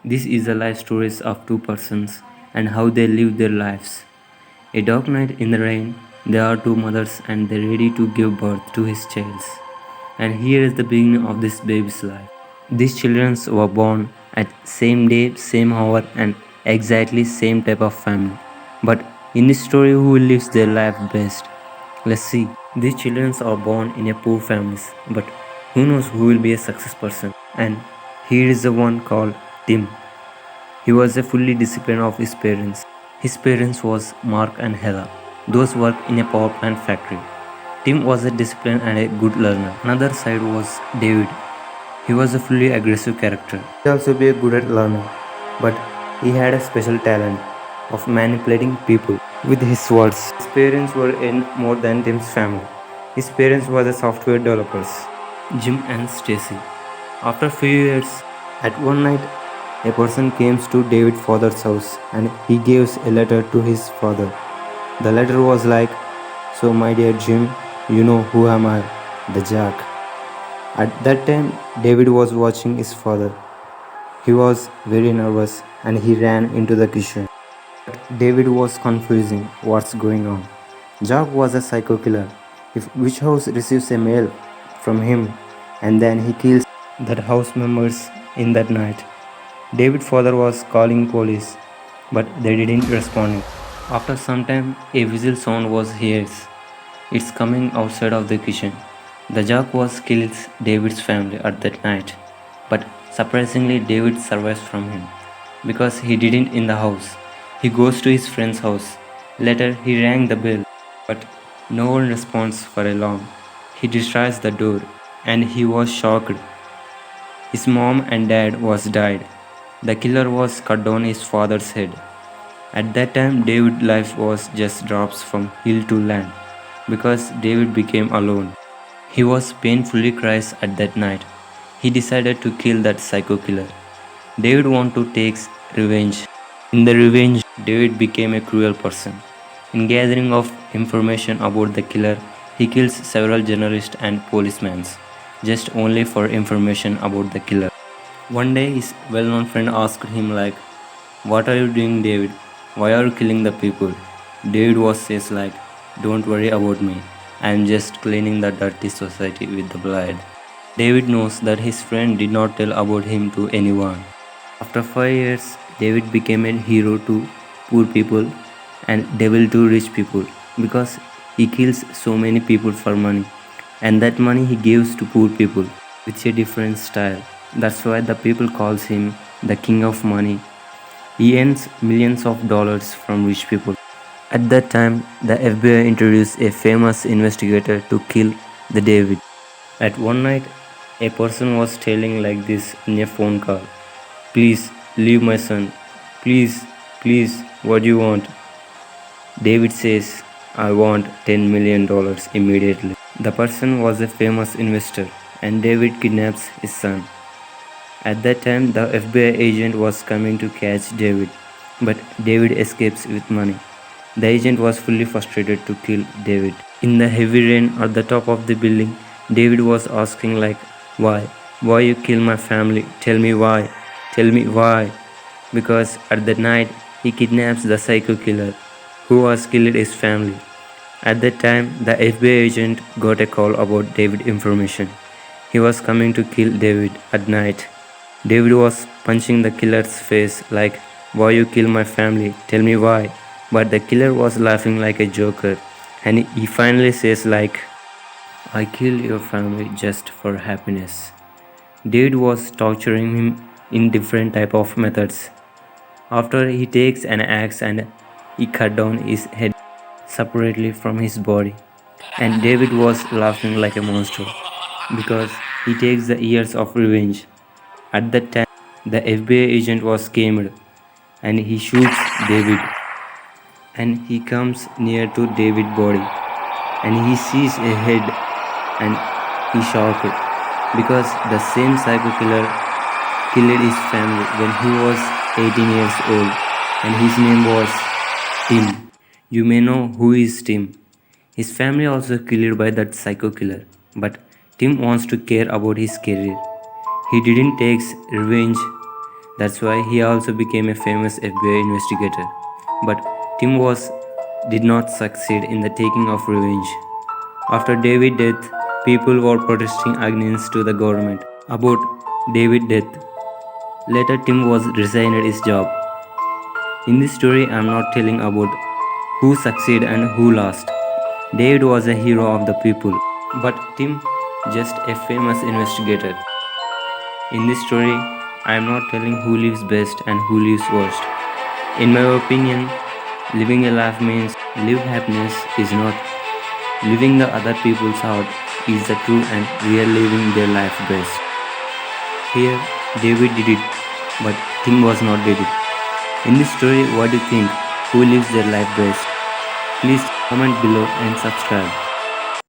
This is the life stories of two persons and how they live their lives. A dark night in the rain, there are two mothers and they're ready to give birth to his child. And here is the beginning of this baby's life. These children were born at same day, same hour and exactly same type of family. But in this story, who lives their life best? Let's see. These children are born in a poor families, but who knows who will be a success person? And here is the one called Tim. He was a fully disciplined of his parents. His parents was Mark and Hella. Those worked in a power plant factory. Tim was a disciplined and a good learner. Another side was David. He was a fully aggressive character. He also be a good at learning, but he had a special talent of manipulating people with his words. His parents were in more than Tim's family. His parents were the software developers, Jim and Stacy. After few years, at one night, a person came to David's father's house and he gave a letter to his father. The letter was like, "So my dear Jim, you know who am I? The Jack." At that time, David was watching his father. He was very nervous and he ran into the kitchen. David was confusing what's going on. Jack was a psycho killer. If which house receives a mail from him and then he kills that house members in that night. David's father was calling police, but they didn't respond. After some time, a whistle sound was heard. It's coming outside of the kitchen. The Jack was kills David's family at that night, but surprisingly, David survives from him because he didn't in the house. He goes to his friend's house. Later, he rang the bell, but no one responds for a long. He destroys the door, and he was shocked. His mom and dad was died. The killer was cut down his father's head. At that time, David's life was just drops from hill to land because David became alone. He was painfully cries at that night. He decided to kill that psycho killer. David wanted to take revenge. In the revenge, David became a cruel person. In gathering of information about the killer, he kills several journalists and policemen, just only for information about the killer. One day his well-known friend asked him like, "What are you doing, David? Why are you killing the people?" David was says like, "Don't worry about me. I am just cleaning the dirty society with the blood." David knows that his friend did not tell about him to anyone. After 5 years, David became a hero to poor people and devil to rich people because he kills so many people for money and that money he gives to poor people with a different style. That's why the people calls him the king of money. He earns millions of dollars from rich people. At that time, the FBI introduced a famous investigator to kill the David. At one night, a person was telling like this in a phone call, "Please leave my son. Please, please, what do you want?" David says, "I want $10 million immediately." The person was a famous investor and David kidnaps his son. At that time, the FBI agent was coming to catch David, but David escapes with money. The agent was fully frustrated to kill David. In the heavy rain at the top of the building, David was asking like, "Why? Why you kill my family? Tell me why. Tell me why." Because at that night, he kidnaps the psycho killer who was killed his family. At that time, the FBI agent got a call about David information. He was coming to kill David at night. David was punching the killer's face like, "Why you kill my family? Tell me why." But the killer was laughing like a joker and he finally says like, "I killed your family just for happiness." David was torturing him in different type of methods. After he takes an axe and he cut down his head separately from his body. And David was laughing like a monster because he takes the years of revenge. At that time, the FBI agent was scared and he shoots David. And he comes near to David's body and he sees a head and he shocked because the same psycho killer killed his family when he was 18 years old and his name was Tim. You may know who is Tim. His family also killed by that psycho killer, but Tim wants to care about his career. He didn't take revenge. That's why he also became a famous FBI investigator. But did not succeed in the taking of revenge. After David's death, people were protesting against to the government about David's death. Later, Tim was resigned his job. In this story, I am not telling about who succeeded and who lost. David was a hero of the people, but Tim just a famous investigator. In this story, I am not telling who lives best and who lives worst. In my opinion, living a life means live happiness is not living the other people's heart is the true and real living their life best. Here, David did it, but Tim was not did it. In this story, what do you think? Who lives their life best? Please comment below and subscribe.